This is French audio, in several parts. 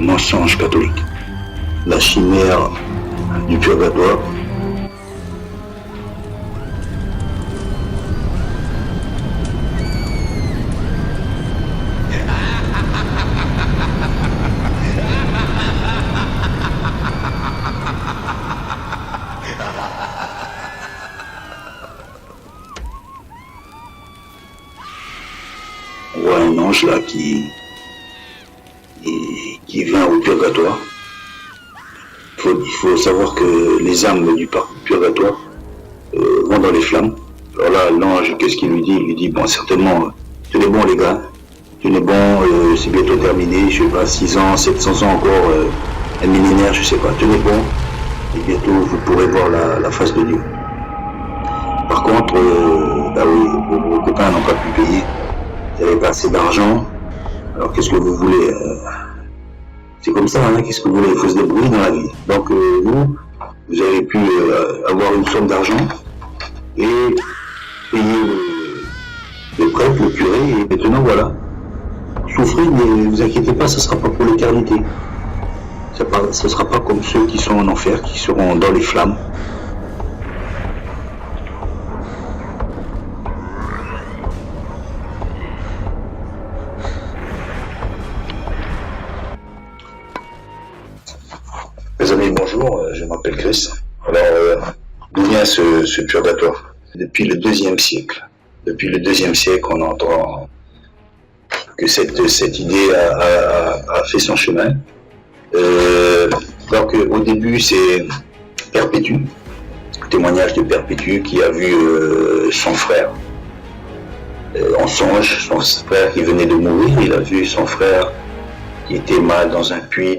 mensonge catholique, la chimère du purgatoire. On voit un ange là qui vient au purgatoire. Il faut savoir que les âmes du purgatoire vont dans les flammes. Alors là, l'ange, qu'est-ce qu'il lui dit? Il lui dit, bon, certainement, tenez bon les gars, tenez bon, c'est bientôt terminé, je sais pas, 6 ans, 700 ans encore, un millénaire, je sais pas, tenez bon, et bientôt vous pourrez voir la face de Dieu. Par contre, bah oui, vos copains n'ont pas pu payer, vous n'avez pas assez d'argent, alors qu'est-ce que vous voulez? C'est comme ça, hein, qu'est-ce que vous voulez? Il faut se débrouiller dans la vie. Donc vous avez pu avoir une somme d'argent et payer le prêtre, le curé, et maintenant voilà. Souffrez, mais ne vous inquiétez pas, ça ne sera pas pour l'éternité. Ce ne sera pas comme ceux qui sont en enfer, qui seront dans les flammes. Mes amis, bonjour, je m'appelle Chris. Alors, d'où vient ce purgatoire? Depuis le IIe siècle. Depuis le IIe siècle, on entend que cette idée a fait son chemin. Donc, au début, c'est Perpétue, témoignage de Perpétue qui a vu son frère en songe, son frère qui venait de mourir. Il a vu son frère qui était mal dans un puits,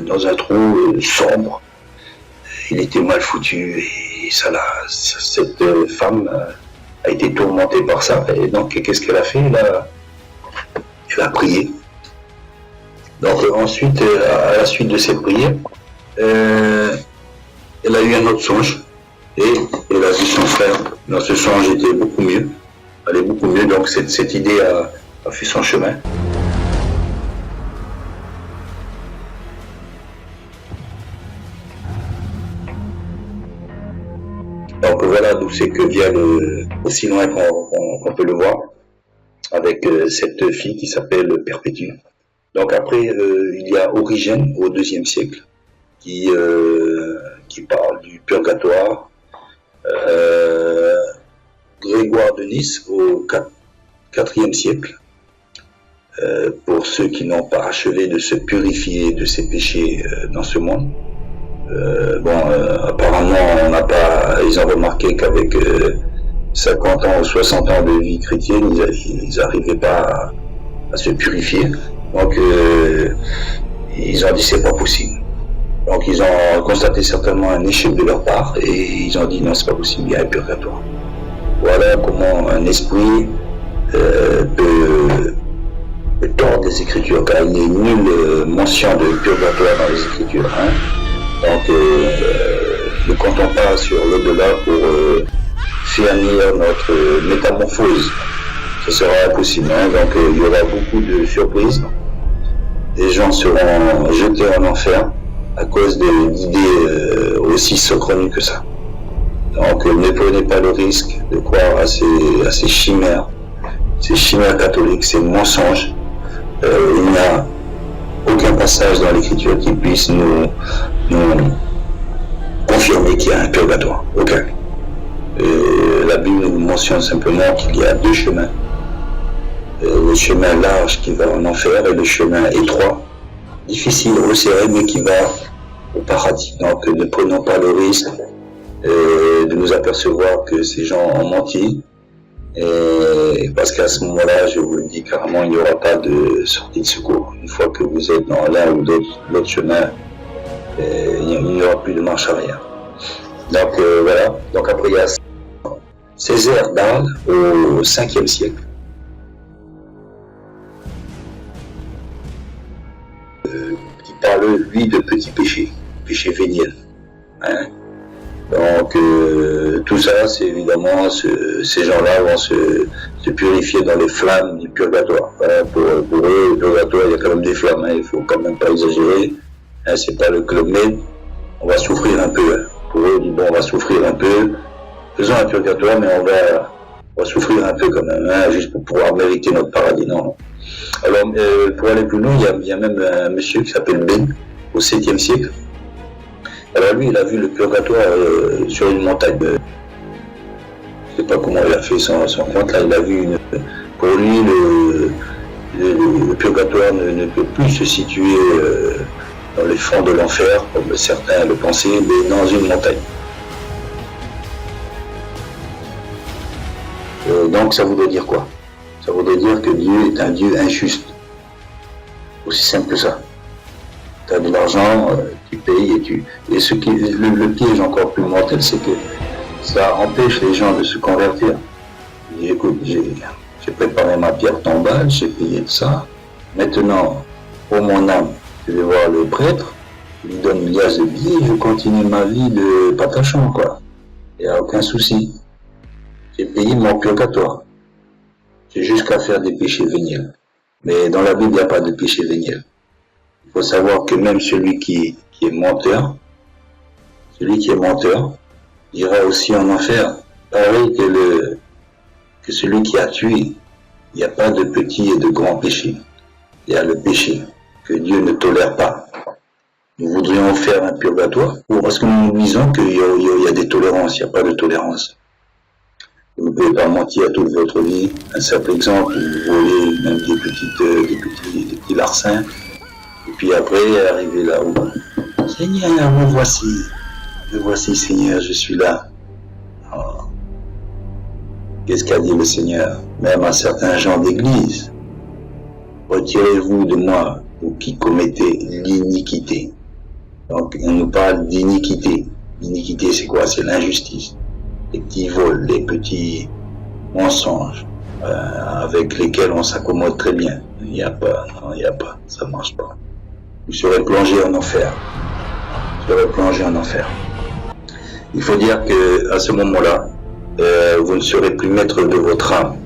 dans un trou sombre. Il était mal foutu et cette femme a été tourmentée par ça. Et donc, qu'est-ce qu'elle a fait? Elle a prié. Donc ensuite, à la suite de cette prière, elle a eu un autre songe et elle a vu son frère. Dans ce songe, était beaucoup mieux. Elle est beaucoup mieux. Donc cette idée a fait son chemin. Donc voilà d'où c'est que vient aussi loin qu'on peut le voir, avec cette fille qui s'appelle Perpétue. Donc après, il y a Origène au IIe siècle, qui parle du purgatoire, Grégoire de Nice au IVe siècle, pour ceux qui n'ont pas achevé de se purifier de ses péchés dans ce monde. Apparemment, ils ont remarqué qu'avec 50 ans ou 60 ans de vie chrétienne, ils n'arrivaient pas à se purifier. Donc, ils ont dit c'est pas possible. Donc, ils ont constaté certainement un échec de leur part et ils ont dit non, c'est pas possible, il y a un purgatoire. Voilà comment un esprit peut tordre les Écritures, car il n'y a nulle mention de purgatoire dans les Écritures. Hein. Donc, ne comptons pas sur l'au-delà pour finir notre métamorphose. Ce sera impossible. Hein. Donc, il y aura beaucoup de surprises. Les gens seront jetés en enfer à cause d'idées aussi saugrenues que ça. Donc, ne prenez pas le risque de croire à ces chimères catholiques, ces mensonges. Il n'y a aucun passage dans l'Écriture qui puisse nous confirmer qu'il y a un purgatoire. Aucun. La Bible nous mentionne simplement qu'il y a deux chemins. Le chemin large qui va en enfer et le chemin étroit, difficile, resserré, mais qui va au paradis. Donc ne prenons pas le risque de nous apercevoir que ces gens ont menti, et parce qu'à ce moment-là, je vous le dis carrément, il n'y aura pas de sortie de secours. Une fois que vous êtes dans l'un ou l'autre chemin, il n'y aura plus de marche arrière. Donc voilà. Donc après, il y a Césaire d'Arles au 5e siècle. Qui parle, lui, de petits péchés, péchés véniels. Hein. Donc, tout ça, c'est évidemment, ces gens-là vont se te purifier dans les flammes du purgatoire. Pour eux, le purgatoire, il y a quand même des flammes, hein, il faut quand même pas exagérer. Hein, c'est pas le Club Med, on va souffrir un peu. Hein. Pour eux, bon, on va souffrir un peu. Faisons un purgatoire, mais on va souffrir un peu quand même, hein, juste pour pouvoir mériter notre paradis. Non. Alors, pour aller plus loin, il y a même un monsieur qui s'appelle Ben, au 7e siècle. Alors lui, il a vu le purgatoire sur une montagne. Je ne sais pas comment il a fait son compte, là, il a vu pour lui, le purgatoire ne peut plus se situer dans les fonds de l'enfer, comme certains le pensaient, mais dans une montagne. Donc ça voudrait dire quoi? Ça voudrait dire que Dieu est un Dieu injuste. Aussi simple que ça. Tu as de l'argent, tu payes et ce qui le piège encore plus mortel, c'est que ça empêche les gens de se convertir. Je dis, écoute, j'ai préparé ma pierre tombale, j'ai payé de ça. Maintenant, pour mon âme, je vais voir le prêtre, je lui donne une liasse de billets, je continue ma vie de patachon, quoi. Il n'y a aucun souci. J'ai payé mon purgatoire. J'ai juste qu'à faire des péchés véniels. Mais dans la Bible, il n'y a pas de péché véniel. Il faut savoir que même celui qui est menteur, ira aussi en enfer. Pareil que celui qui a tué. Il n'y a pas de petit et de grand péché. Il y a le péché que Dieu ne tolère pas. Nous voudrions faire un purgatoire parce que nous nous disons qu'il y a des tolérances. Il n'y a pas de tolérance. Vous ne pouvez pas mentir toute votre vie. Un simple exemple, vous volez même des petits larcins. Et puis après, arriver là-haut. Seigneur, me voici Seigneur, je suis là. Oh. Qu'est-ce qu'a dit le Seigneur? Même à certains gens d'église. Retirez-vous de moi, vous qui commettez l'iniquité. Donc, on nous parle d'iniquité. L'iniquité, c'est quoi? C'est l'injustice. Les petits vols, les petits mensonges avec lesquels on s'accommode très bien. Il n'y a pas, ça ne marche pas. Vous serez plongé en enfer. Il faut dire que à ce moment-là, vous ne serez plus maître de votre âme.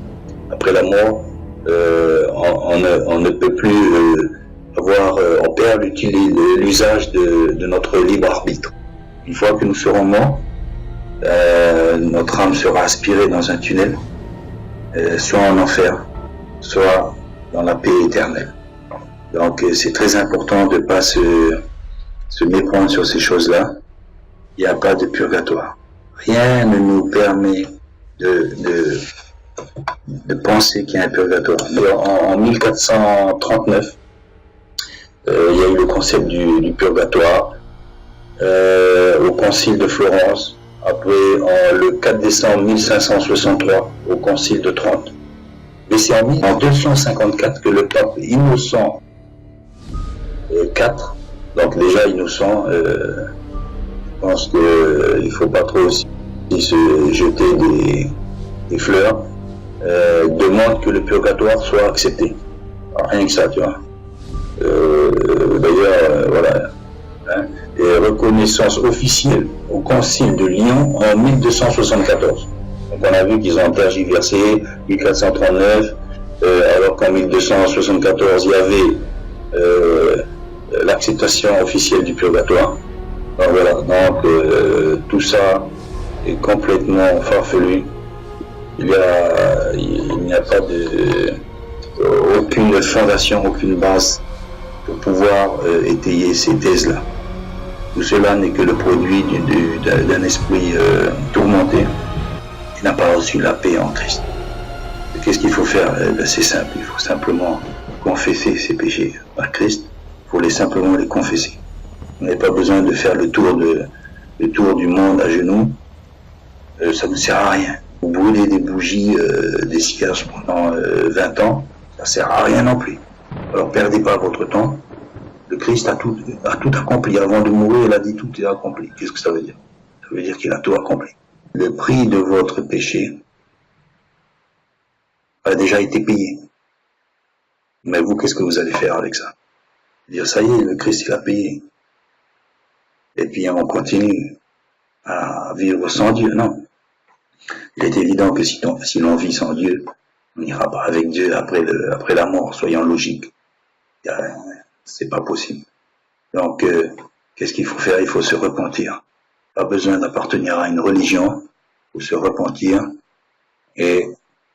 Après la mort, on ne peut plus on perd l'usage de notre libre arbitre. Une fois que nous serons morts, notre âme sera aspirée dans un tunnel, soit en enfer, soit dans la paix éternelle. Donc c'est très important de ne pas se méprendre sur ces choses-là. Il n'y a pas de purgatoire. Rien ne nous permet de penser qu'il y a un purgatoire. En 1439, il y a eu le concept du purgatoire au concile de Florence. Après, le 4 décembre 1563, au concile de Trente. Mais c'est en 254 que le pape Innocent IV, donc déjà innocent, je pense qu'il ne faut pas trop aussi se jeter des fleurs, demande que le purgatoire soit accepté. Alors, rien que ça, tu vois. D'ailleurs, voilà. Hein, et reconnaissance officielle au concile de Lyon en 1274. Donc on a vu qu'ils ont tergiversé 1439, alors qu'en 1274 il y avait l'acceptation officielle du purgatoire. Donc voilà, donc tout ça est complètement farfelu. Il n'y a pas aucune fondation, aucune base pour pouvoir étayer ces thèses-là. Tout cela n'est que le produit d'un esprit tourmenté qui n'a pas reçu la paix en Christ. Qu'est-ce qu'il faut faire? C'est simple, il faut simplement confesser ses péchés à Christ. Il faut simplement les confesser. On n'a pas besoin de faire le tour du monde à genoux. Ça ne sert à rien. Vous brûlez des bougies, des cierges pendant 20 ans, ça ne sert à rien non plus. Alors perdez pas votre temps. Le Christ a tout accompli. Avant de mourir, il a dit tout est accompli. Qu'est-ce que ça veut dire? Ça veut dire qu'il a tout accompli. Le prix de votre péché a déjà été payé. Mais vous, qu'est-ce que vous allez faire avec ça? Dire, ça y est, le Christ, il a payé. Et puis on continue à vivre sans Dieu. Non. Il est évident que si l'on vit sans Dieu, On n'ira pas avec Dieu après la mort, soyons logiques. C'est pas possible. Donc, qu'est-ce qu'il faut faire? Il faut se repentir. Pas besoin d'appartenir à une religion. Il faut se repentir et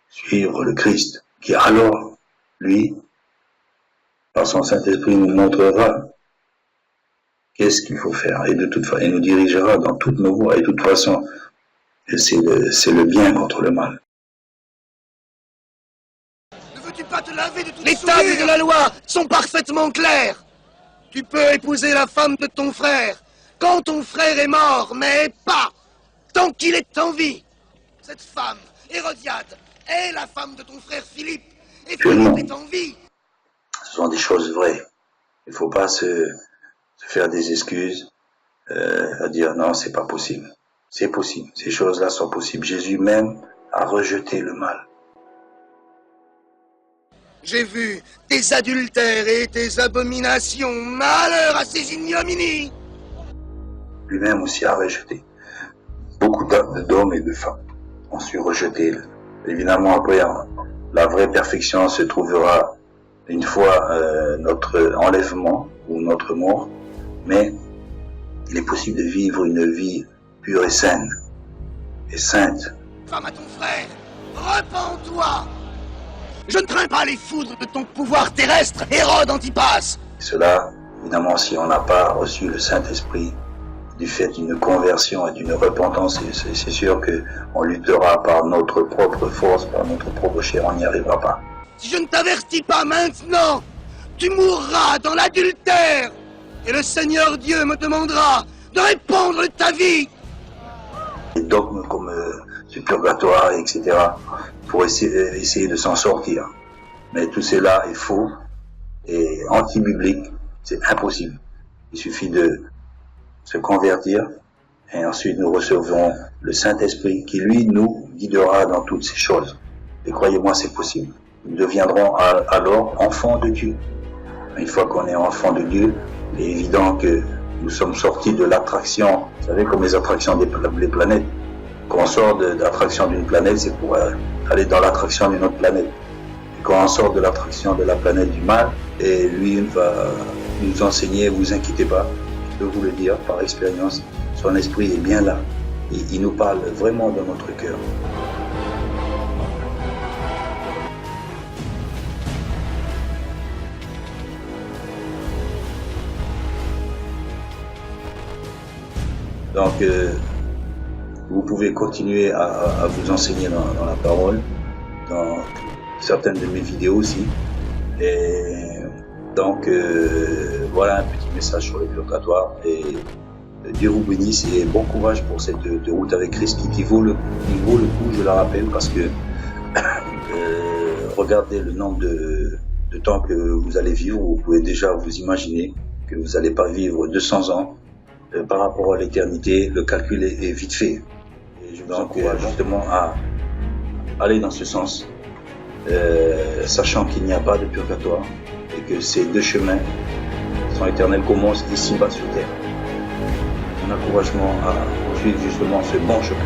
suivre le Christ, qui alors, lui, par son Saint-Esprit, nous montrera qu'est-ce qu'il faut faire. Et de toute façon, il nous dirigera dans toutes nos voies. Et de toute façon, c'est le bien contre le mal. Ne veux-tu pas te laver de toutes les tables de la loi sont parfaitement claires. Tu peux épouser la femme de ton frère quand ton frère est mort, mais pas tant qu'il est en vie. Cette femme, Hérodiade, est la femme de ton frère Philippe, et Philippe est en vie. Ce sont des choses vraies. Il ne faut pas se faire des excuses, à dire non, c'est pas possible. C'est possible. Ces choses-là sont possibles. Jésus même a rejeté le mal. J'ai vu tes adultères et tes abominations. Malheur à ces ignominies. Lui-même aussi a rejeté. Beaucoup d'hommes et de femmes ont su rejeter. Évidemment, après, la vraie perfection se trouvera une fois notre enlèvement ou notre mort. Mais il est possible de vivre une vie pure et saine et sainte. Femme à ton frère, repens-toi. Je ne crains pas les foudres de ton pouvoir terrestre, Hérode Antipas. Cela, évidemment, si on n'a pas reçu le Saint-Esprit, du fait d'une conversion et d'une repentance, c'est sûr qu'on luttera par notre propre force, par notre propre chair, on n'y arrivera pas. Si je ne t'avertis pas maintenant, tu mourras dans l'adultère, et le Seigneur Dieu me demandera de répandre ta vie. Les dogmes comme ce purgatoire, etc., pour essayer de s'en sortir. Mais tout cela est faux et anti-biblique, c'est impossible. Il suffit de se convertir et ensuite nous recevrons le Saint-Esprit qui, lui, nous guidera dans toutes ces choses. Et croyez-moi, c'est possible. Nous deviendrons alors enfants de Dieu. Une fois qu'on est enfant de Dieu, il est évident que nous sommes sortis de l'attraction, vous savez, comme les attractions des planètes. Quand on sort de l'attraction d'une planète, c'est pour aller dans l'attraction d'une autre planète. Et quand on sort de l'attraction de la planète du mal, et lui va nous enseigner, vous inquiétez pas, je peux vous le dire par expérience, son esprit est bien là. Il nous parle vraiment dans notre cœur. Donc, vous pouvez continuer à vous enseigner dans la parole, dans certaines de mes vidéos aussi. Et donc, voilà un petit message sur le purgatoire. Et Dieu vous bénisse et bon courage pour cette de route avec Christ qui vaut le coup, je la rappelle, parce que regardez le nombre de temps que vous allez vivre. Vous pouvez déjà vous imaginer que vous n'allez pas vivre 200 ans. Par rapport à l'éternité, le calcul est vite fait. Et je vous encourage justement à aller dans ce sens, sachant qu'il n'y a pas de purgatoire et que ces deux chemins sont éternels commencent ici-bas sur terre. Un encouragement à poursuivre justement ce bon chemin.